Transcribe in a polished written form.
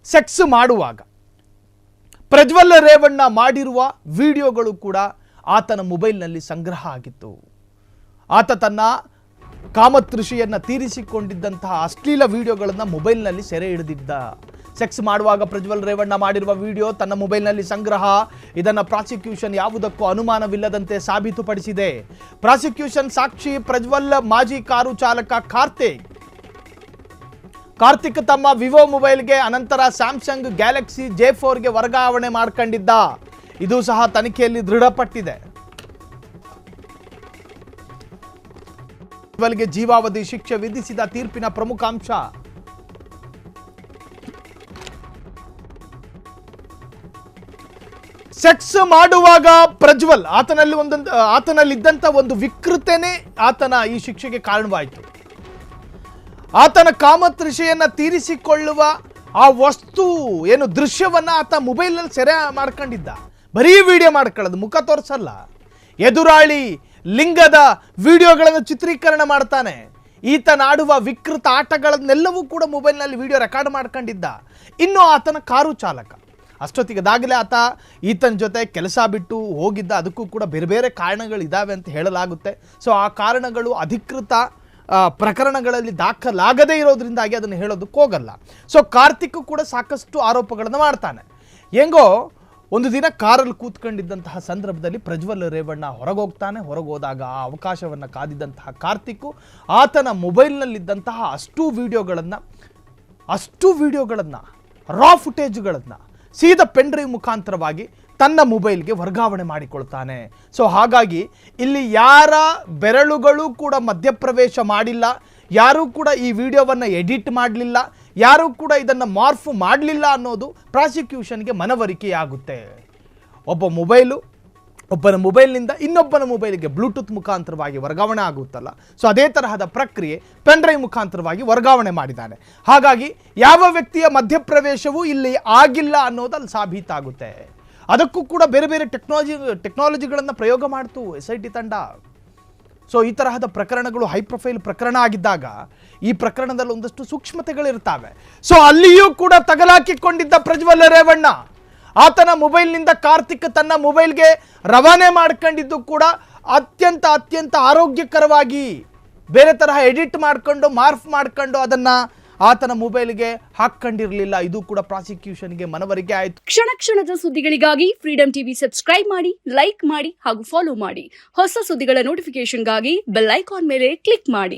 Sex ಮಾಡುವಾಗ ಪ್ರಜ್ವಲ್ ರೇವಣ್ಣ ಮಾಡಿರುವ ವಿಡಿಯೋಗಳು ಕೂಡ ಆತನ ಮೊಬೈಲ್ನಲ್ಲಿ ಸಂಗ್ರಹ ಆಗಿತ್ತು. ಆತ ತನ್ನ ಕಾಮತೃಷಿಯನ್ನು ತೀರಿಸಿಕೊಂಡಿದ್ದಂತಹ ಅಶ್ಲೀಲ ವಿಡಿಯೋಗಳನ್ನು ಮೊಬೈಲ್ನಲ್ಲಿ ಸೆರೆ ಹಿಡಿದಿದ್ದ. ಸೆಕ್ಸ್ ಮಾಡುವಾಗ ಪ್ರಜ್ವಲ್ ರೇವಣ್ಣ ಮಾಡಿರುವ ವಿಡಿಯೋ ತನ್ನ ಮೊಬೈಲ್ನಲ್ಲಿ ಸಂಗ್ರಹ. ಇದನ್ನು ಪ್ರಾಸಿಕ್ಯೂಷನ್ ಯಾವುದಕ್ಕೂ ಅನುಮಾನವಿಲ್ಲದಂತೆ ಸಾಬೀತುಪಡಿಸಿದೆ. ಪ್ರಾಸಿಕ್ಯೂಷನ್ ಸಾಕ್ಷಿ ಪ್ರಜ್ವಲ್ ಮಾಜಿ ಕಾರು ಚಾಲಕ ಕಾರ್ತಿಕ್ ತಮ್ಮ ವಿವೋ ಮೊಬೈಲ್ಗೆ ಅನಂತರ ಸ್ಯಾಮ್ಸಂಗ್ ಗ್ಯಾಲಕ್ಸಿ J4ಗೆ ವರ್ಗಾವಣೆ ಮಾಡ್ಕೊಂಡಿದ್ದ. ಇದು ಸಹ ತನಿಖೆಯಲ್ಲಿ ದೃಢಪಟ್ಟಿದೆ. ಪ್ರಜ್ವಲ್ಗೆ ಜೀವಾವಧಿ ಶಿಕ್ಷೆ ವಿಧಿಸಿದ ತೀರ್ಪಿನ ಪ್ರಮುಖ ಅಂಶ. ಸೆಕ್ಸ್ ಮಾಡುವಾಗ ಪ್ರಜ್ವಲ್ ಆತನಲ್ಲಿದ್ದಂಥ ಒಂದು ವಿಕೃತನೇ ಆತನ ಈ ಶಿಕ್ಷೆಗೆ ಕಾರಣವಾಯಿತು. ಆತನ ಕಾಮತೃಷೆಯನ್ನು ತೀರಿಸಿಕೊಳ್ಳುವ ಆ ವಸ್ತು ಏನು ದೃಶ್ಯವನ್ನ ಆತ ಮೊಬೈಲ್ನಲ್ಲಿ ಸೆರೆ ಮಾಡ್ಕೊಂಡಿದ್ದ. ಬರೀ ವಿಡಿಯೋ ಮಾಡ್ಕೊಳ್ಳೋದು, ಮುಖ ತೋರಿಸಲ್ಲ. ಎದುರಾಳಿ ಲಿಂಗದ ವಿಡಿಯೋಗಳನ್ನು ಚಿತ್ರೀಕರಣ ಮಾಡ್ತಾನೆ. ಈತನಾಡುವ ವಿಕೃತ ಆಟಗಳನ್ನೆಲ್ಲವೂ ಕೂಡ ಮೊಬೈಲ್ನಲ್ಲಿ ವಿಡಿಯೋ ರೆಕಾರ್ಡ್ ಮಾಡ್ಕೊಂಡಿದ್ದ. ಇನ್ನು ಆತನ ಕಾರು ಚಾಲಕ ಅಷ್ಟೊತ್ತಿಗದಾಗಲೇ ಆತ ಈತನ ಜೊತೆ ಕೆಲಸ ಬಿಟ್ಟು ಹೋಗಿದ್ದ. ಅದಕ್ಕೂ ಕೂಡ ಬೇರೆ ಬೇರೆ ಕಾರಣಗಳಿದ್ದಾವೆ ಅಂತ ಹೇಳಲಾಗುತ್ತೆ. ಸೊ ಆ ಕಾರಣಗಳು ಅಧಿಕೃತ ಪ್ರಕರಣಗಳಲ್ಲಿ ದಾಖಲಾಗದೇ ಇರೋದ್ರಿಂದಾಗಿ ಅದನ್ನು ಹೇಳೋದಕ್ಕೆ ಹೋಗಲ್ಲ. ಸೊ ಕಾರ್ತಿಕ್ ಕೂಡ ಸಾಕಷ್ಟು ಆರೋಪಗಳನ್ನು ಮಾಡ್ತಾನೆ. ಹೆಂಗೋ ಒಂದು ದಿನ ಕಾರಲ್ಲಿ ಕೂತ್ಕೊಂಡಿದ್ದಂತಹ ಸಂದರ್ಭದಲ್ಲಿ ಪ್ರಜ್ವಲ್ ರೇವಣ್ಣ ಹೊರಗೋಗ್ತಾನೆ. ಹೊರಗೋದಾಗ ಆ ಅವಕಾಶವನ್ನು ಕಾದಿದ್ದಂತಹ ಕಾರ್ತಿಕ್ ಆತನ ಮೊಬೈಲ್ನಲ್ಲಿದ್ದಂತಹ ಅಷ್ಟು ವಿಡಿಯೋಗಳನ್ನು ರಾ ಫುಟೇಜ್ಗಳನ್ನು ಸೀದಾ ಪೆನ್ ಡ್ರೈವ್ ಮುಖಾಂತರವಾಗಿ ತನ್ನ ಮೊಬೈಲ್ಗೆ ವರ್ಗಾವಣೆ ಮಾಡಿಕೊಳ್ತಾನೆ. ಸೊ ಹಾಗಾಗಿ ಇಲ್ಲಿ ಯಾರ ಬೆರಳುಗಳು ಕೂಡ ಮಧ್ಯಪ್ರವೇಶ ಮಾಡಿಲ್ಲ, ಯಾರೂ ಕೂಡ ಈ ವಿಡಿಯೋವನ್ನು ಎಡಿಟ್ ಮಾಡಲಿಲ್ಲ, ಯಾರೂ ಕೂಡ ಇದನ್ನು ಮಾರ್ಫ್ ಮಾಡಲಿಲ್ಲ ಅನ್ನೋದು ಪ್ರಾಸಿಕ್ಯೂಷನ್ಗೆ ಮನವರಿಕೆಯಾಗುತ್ತೆ. ಒಬ್ಬನ ಮೊಬೈಲ್ನಿಂದ ಇನ್ನೊಬ್ಬನ ಮೊಬೈಲ್ಗೆ ಬ್ಲೂಟೂತ್ ಮುಖಾಂತರವಾಗಿ ವರ್ಗಾವಣೆ ಆಗುತ್ತಲ್ಲ, ಸೊ ಅದೇ ತರಹದ ಪ್ರಕ್ರಿಯೆ ಪೆನ್ ಡ್ರೈವ್ ಮುಖಾಂತರವಾಗಿ ವರ್ಗಾವಣೆ ಮಾಡಿದ್ದಾನೆ. ಹಾಗಾಗಿ ಯಾವ ವ್ಯಕ್ತಿಯ ಮಧ್ಯಪ್ರವೇಶವೂ ಇಲ್ಲಿ ಆಗಿಲ್ಲ ಅನ್ನೋದು ಅಲ್ಲಿ ಸಾಬೀತಾಗುತ್ತೆ. ಅದಕ್ಕೂ ಕೂಡ ಬೇರೆ ಬೇರೆ ಟೆಕ್ನಾಲಜಿಗಳನ್ನು ಪ್ರಯೋಗ ಮಾಡ್ತು SIT ತಂಡ. ಸೊ ಈ ತರಹದ ಪ್ರಕರಣಗಳು ಹೈ ಪ್ರೊಫೈಲ್ ಪ್ರಕರಣ ಆಗಿದ್ದಾಗ ಈ ಪ್ರಕರಣದಲ್ಲಿ ಒಂದಷ್ಟು ಸೂಕ್ಷ್ಮತೆಗಳಿರ್ತವೆ. ಸೊ ಅಲ್ಲಿಯೂ ಕೂಡ ತಗಲಾಕಿಕೊಂಡಿದ್ದ ಪ್ರಜ್ವಲ್ ರೇವಣ್ಣ ಆತನ ಮೊಬೈಲ್ನಿಂದ ಕಾರ್ತಿಕ್ ತನ್ನ ಮೊಬೈಲ್ಗೆ ರವಾನೆ ಮಾಡ್ಕೊಂಡಿದ್ದು ಕೂಡ ಅತ್ಯಂತ ಆರೋಗ್ಯಕರವಾಗಿ ಬೇರೆ ತರಹ ಎಡಿಟ್ ಮಾಡ್ಕೊಂಡು ಮಾರ್ಫ್ ಮಾಡ್ಕೊಂಡು ಅದನ್ನು ಆತನ ಮೊಬೈಲ್ಗೆ ಹಾಕೊಂಡಿರಲಿಲ್ಲ. ಇದು ಕೂಡ ಪ್ರಾಸಿಕ್ಯೂಷನ್ಗೆ ಮನವರಿಕೆ ಆಯಿತು. ಕ್ಷಣದ ಸುದ್ದಿಗಳಿಗಾಗಿ ಫ್ರೀಡಂ ಟಿವಿ ಸಬ್ಸ್ಕ್ರೈಬ್ ಮಾಡಿ, ಲೈಕ್ ಮಾಡಿ ಹಾಗೂ ಫಾಲೋ ಮಾಡಿ. ಹೊಸ ಸುದ್ದಿಗಳ ನೋಟಿಫಿಕೇಶನ್ಗಾಗಿ ಬೆಲ್ ಐಕಾನ್ ಮೇಲೆ ಕ್ಲಿಕ್ ಮಾಡಿ.